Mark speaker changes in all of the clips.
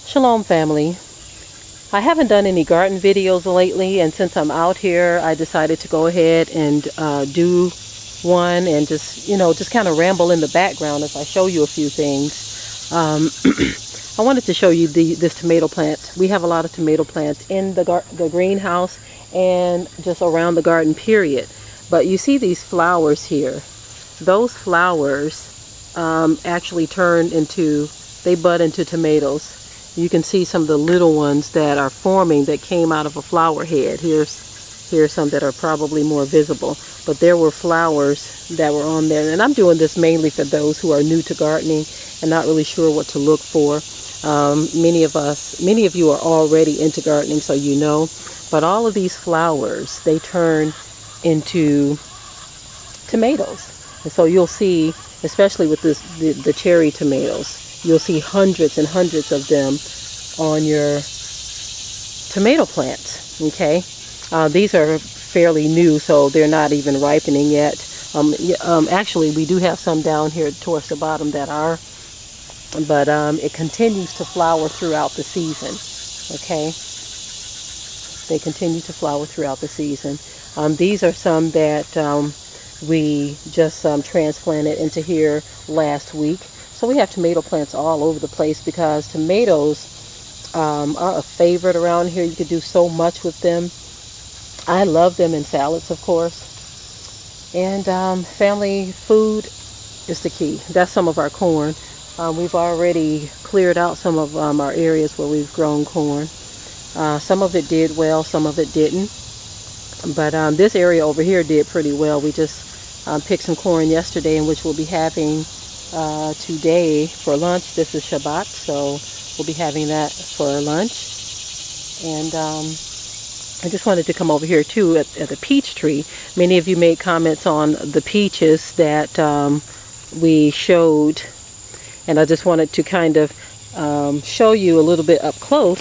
Speaker 1: Shalom family. I haven't done any garden videos lately, and since I'm out here I decided to go ahead and do one and just kind of ramble in the background as I show you a few things. I wanted to show you this tomato plant. We have a lot of tomato plants in the greenhouse and just around the garden period. But you see these flowers here. Those flowers actually they bud into tomatoes. You can see some of the little ones that are forming that came out of a flower head. Here's some that are probably more visible. But there were flowers that were on there. And I'm doing this mainly for those who are new to gardening and not really sure what to look for. Many of you are already into gardening, so you know. But all of these flowers, they turn into tomatoes. And so you'll see, especially with the cherry tomatoes, you'll see hundreds and hundreds of them on your tomato plants. Okay, these are fairly new, so they're not even ripening yet. Actually, we do have some down here towards the bottom that are, but it continues to flower throughout the season. Okay, they continue to flower throughout the season. These are some that we just transplanted into here last week. So we have tomato plants all over the place because tomatoes are a favorite around here. You can do so much with them. I love them in salads, of course. And family food is the key. That's some of our corn. We've already cleared out some of our areas where we've grown corn. Some of it did well, some of it didn't. But this area over here did pretty well. We just picked some corn yesterday, in which we'll be having today for lunch. This is Shabbat, so we'll be having that for lunch. And I just wanted to come over here too at the peach tree. Many of you made comments on the peaches that we showed, and I just wanted to kind of show you a little bit up close.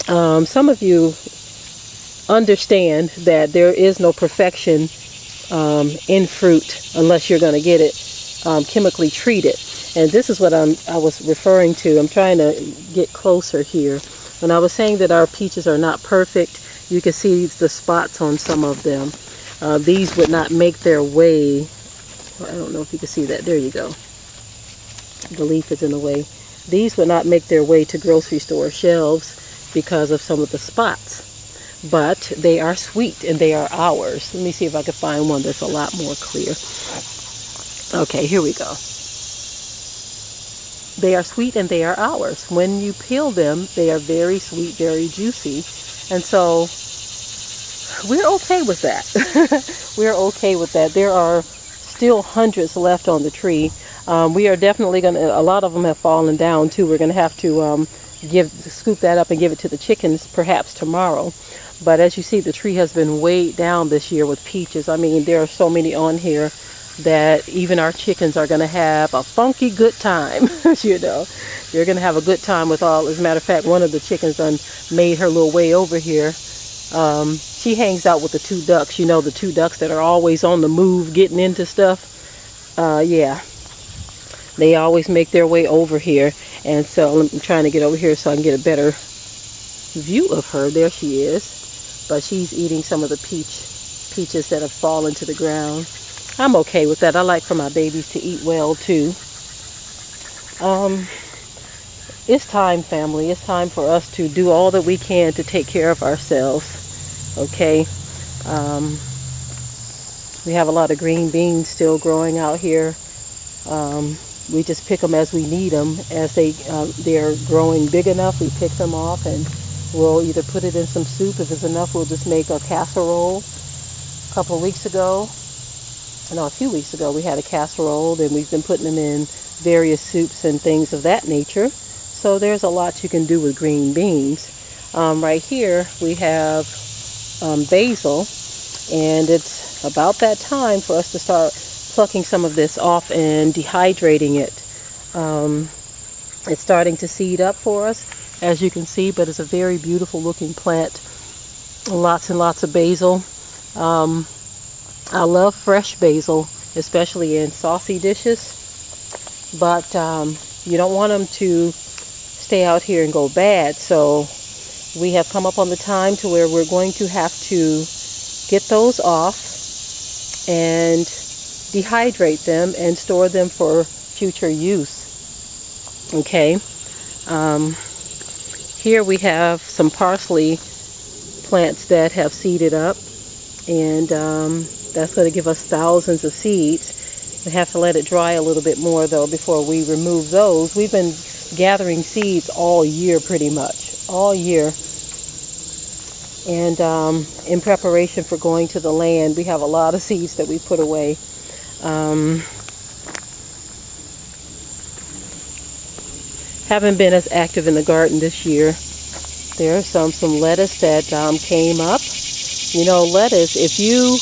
Speaker 1: Some of you understand that there is no perfection in fruit unless you're going to get it chemically treated. And this is what I was referring to. I'm trying to get closer here. When I was saying that our peaches are not perfect, you can see the spots on some of them. These would not make their way. I don't know if you can see that. There you go. The leaf is in the way. These would not make their way to grocery store shelves because of some of the spots. But they are sweet and they are ours. Let me see if I can find one that's a lot more clear. Okay, here we go. They are sweet and they are ours. When you peel them, they are very sweet, very juicy. And so we're okay with that. We're okay with that. There are still hundreds left on the tree. We are definitely going to, a lot of them have fallen down too. We're going to have to scoop that up and give it to the chickens perhaps tomorrow. But as you see, the tree has been weighed down this year with peaches. I mean, there are so many on here that even our chickens are going to have a funky good time. You know, you're going to have a good time with all. As a matter of fact, one of the chickens done made her little way over here. She hangs out with the two ducks. You know, the two ducks that are always on the move getting into stuff. Yeah, they always make their way over here. And so I'm trying to get over here so I can get a better view of her. There she is. But she's eating some of the peaches that have fallen to the ground. I'm okay with that. I like for my babies to eat well too. It's time, family. It's time for us to do all that we can to take care of ourselves. Okay. We have a lot of green beans still growing out here. We just pick them as we need them. As they're growing big enough, we pick them off and we'll either put it in some soup. If it's enough, we'll just make a casserole. A few weeks ago, we had a casserole, and we've been putting them in various soups and things of that nature. So there's a lot you can do with green beans. Right here, we have basil, and it's about that time for us to start plucking some of this off and dehydrating it. It's starting to seed up for us, as you can see, but it's a very beautiful looking plant. Lots and lots of basil. I love fresh basil, especially in saucy dishes, but you don't want them to stay out here and go bad. So we have come up on the time to where we're going to have to get those off and dehydrate them and store them for future use. Okay. Here we have some parsley plants that have seeded up, and that's going to give us thousands of seeds. We have to let it dry a little bit more though before we remove those. We've been gathering seeds all year, pretty much all year, and in preparation for going to the land, we have a lot of seeds that we put away. Haven't been as active in the garden this year. There's some lettuce that came up. You know, lettuce, if you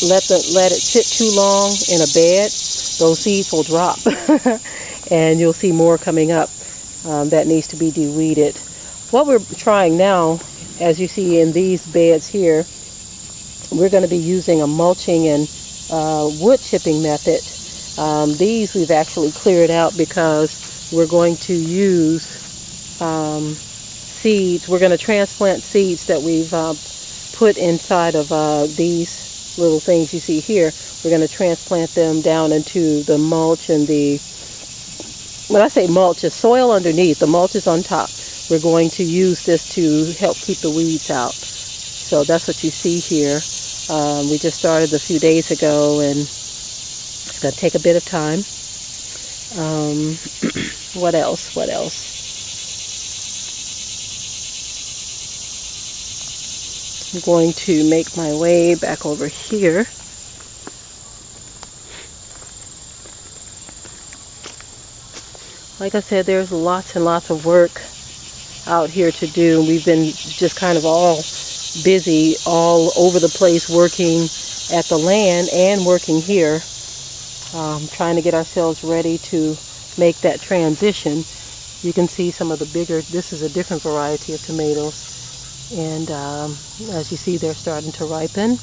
Speaker 1: let it sit too long in a bed, those seeds will drop and you'll see more coming up that needs to be de-weeded. What we're trying now, as you see in these beds here, we're going to be using a mulching and wood chipping method. These we've actually cleared out because we're going to use seeds. We're going to transplant seeds that we've put inside of these little things you see here. We're going to transplant them down into the mulch and when I say mulch, it's soil underneath. The mulch is on top. We're going to use this to help keep the weeds out. So that's what you see here. We just started a few days ago, and it's going to take a bit of time. What else? I'm going to make my way back over here. Like I said, there's lots and lots of work out here to do. We've been just kind of all busy all over the place, working at the land and working here, trying to get ourselves ready to make that transition. You can see some of the bigger, this is a different variety of tomatoes, and as you see, they're starting to ripen.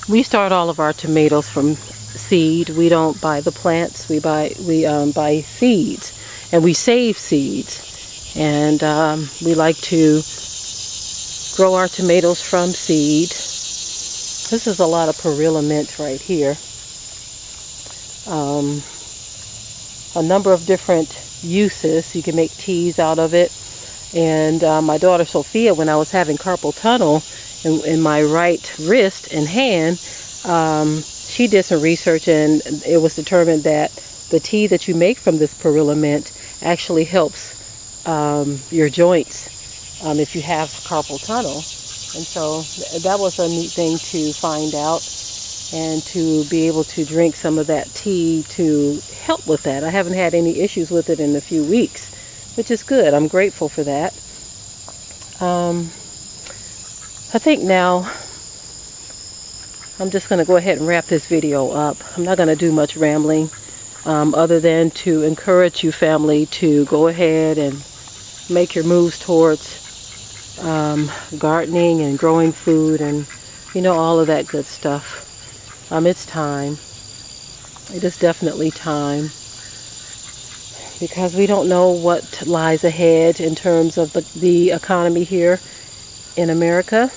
Speaker 1: We start all of our tomatoes from seed. We don't buy the plants. We buy seeds, and we save seeds, and we like to grow our tomatoes from seed. This is a lot of perilla mint right here. A number of different uses. You can make teas out of it. And my daughter Sophia, when I was having carpal tunnel in my right wrist and hand, she did some research, and it was determined that the tea that you make from this perilla mint actually helps your joints if you have carpal tunnel. And so that was a neat thing to find out, and to be able to drink some of that tea to help with that. I haven't had any issues with it in a few weeks, which is good. I'm grateful for that. I think now I'm just going to go ahead and wrap this video up. I'm not going to do much rambling other than to encourage you, family, to go ahead and make your moves towards gardening and growing food and, you know, all of that good stuff. It's time. It is definitely time, because we don't know what lies ahead in terms of the economy here in America.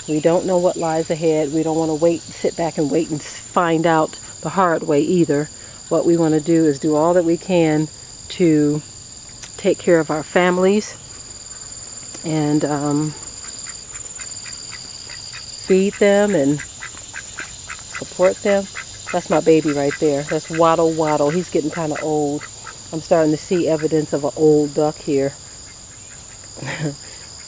Speaker 1: We don't know what lies ahead. We don't want to sit back and wait and find out the hard way either. What we want to do is do all that we can to take care of our families and feed them and support them. That's my baby right there. That's Waddle Waddle. He's getting kind of old. I'm starting to see evidence of an old duck here.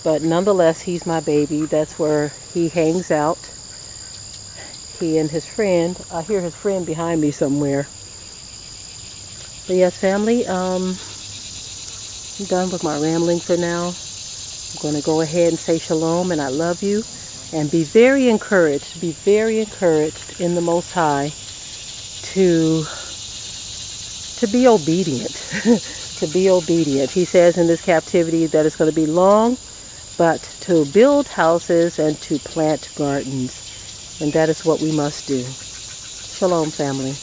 Speaker 1: But nonetheless, he's my baby. That's where he hangs out. He and his friend. I hear his friend behind me somewhere. But yes, family, I'm done with my rambling for now. I'm going to go ahead and say shalom, and I love you. And be very encouraged in the Most High to be obedient. To be obedient. He says in this captivity that it's going to be long, but to build houses and to plant gardens. And that is what we must do. Shalom, family.